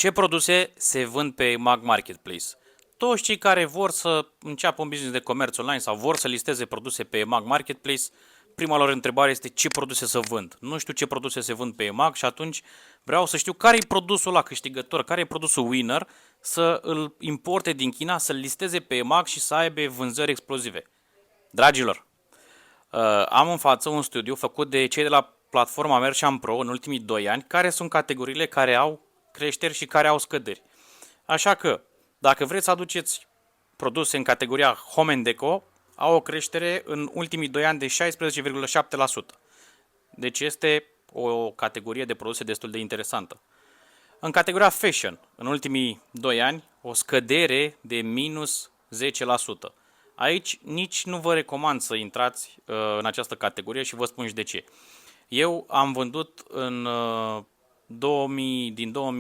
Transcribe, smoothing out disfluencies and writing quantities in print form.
Ce produse se vând pe EMAG Marketplace? Toți cei care vor să înceapă un business de comerț online sau vor să listeze produse pe EMAG Marketplace, prima lor întrebare este ce produse să vând. Nu știu ce produse se vând pe EMAG și atunci vreau să știu care e produsul la câștigător, care e produsul winner, să îl importe din China, să-l listeze pe EMAG și să aibă vânzări explozive. Dragilor, am în față un studiu făcut de cei de la platforma Merchant Pro în ultimii 2 ani, care sunt categoriile care au creșteri și care au scăderi. Așa că, dacă vreți să aduceți produse în categoria Home and Deco, au o creștere în ultimii 2 ani de 16,7%. Deci este o categorie de produse destul de interesantă. În categoria Fashion, în ultimii 2 ani, o scădere de minus 10%. Aici nici nu vă recomand să intrați în această categorie și vă spun și de ce. Eu am vândut din 2000